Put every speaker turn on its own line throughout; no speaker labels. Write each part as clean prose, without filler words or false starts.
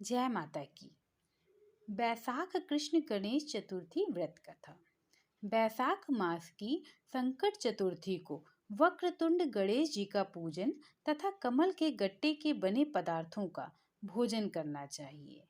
जय माता की। बैसाख कृष्ण गणेश चतुर्थी व्रत कथा। बैसाख मास की संकट चतुर्थी को वक्रतुंड गणेश जी का पूजन तथा कमल के गट्टे के बने पदार्थों का भोजन करना चाहिए।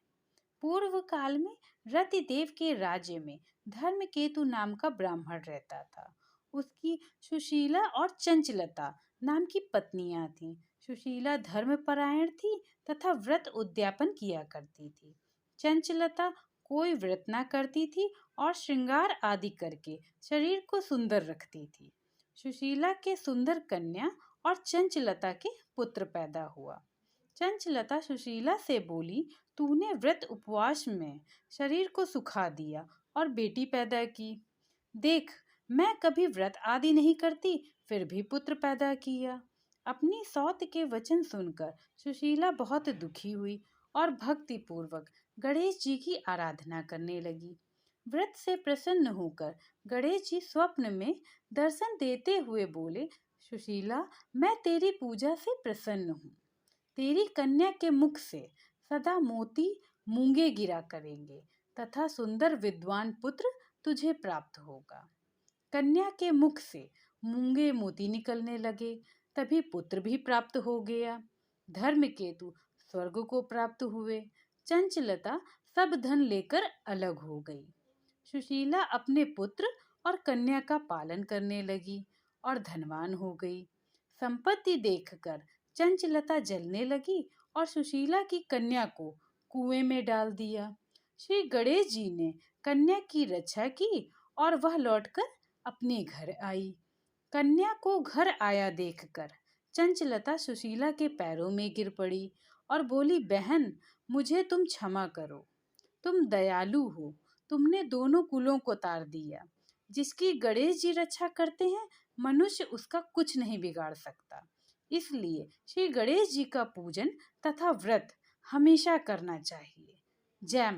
पूर्व काल में रतिदेव के राज्य में धर्मकेतु नाम का ब्राह्मण रहता था। उसकी सुशीला और चंचलता नाम की पत्नियां थीं। सुशीला धर्मपरायण थी तथा व्रत उद्यापन किया करती थी। चंचलता कोई व्रत ना करती थी और श्रृंगार आदि करके शरीर को सुंदर रखती थी। सुशीला के सुंदर कन्या और चंचलता के पुत्र पैदा हुआ। चंचलता सुशीला से बोली, तूने व्रत उपवास में शरीर को सुखा दिया और बेटी पैदा की। देख, मैं कभी व्रत आदि नहीं करती, फिर भी पुत्र पैदा किया। अपनी सौत के वचन सुनकर सुशीला बहुत दुखी हुई और भक्ति पूर्वक गणेश जी की आराधना करने लगी। व्रत से प्रसन्न होकर गणेश जी स्वप्न में दर्शन देते हुए बोले, सुशीला, मैं तेरी पूजा से प्रसन्न हूँ। तेरी कन्या के मुख से सदा मोती मूंगे गिरा करेंगे तथा सुंदर विद्वान पुत्र तुझे प्राप्त होगा। कन्या के मुख से मूंगे मोती निकलने लगे, तभी पुत्र भी प्राप्त हो गया। धर्मकेतु स्वर्ग को प्राप्त हुए। चंचलता सब धन लेकर अलग हो गई। सुशीला अपने पुत्र और कन्या का पालन करने लगी और धनवान हो गई। संपत्ति देखकर चंचलता जलने लगी और सुशीला की कन्या को कुएं में डाल दिया। श्री गणेश जी ने कन्या की रक्षा की और वह लौटकर अपने घर आई। कन्या को घर आया देखकर चंचलता सुशीला के पैरों में गिर पड़ी और बोली, बहन, मुझे तुम क्षमा करो। तुम दयालु हो, तुमने दोनों कुलों को तार दिया। जिसकी गणेश जी रक्षा करते हैं, मनुष्य उसका कुछ नहीं बिगाड़ सकता। इसलिए श्री गणेश जी का पूजन तथा व्रत हमेशा करना चाहिए। जय माता।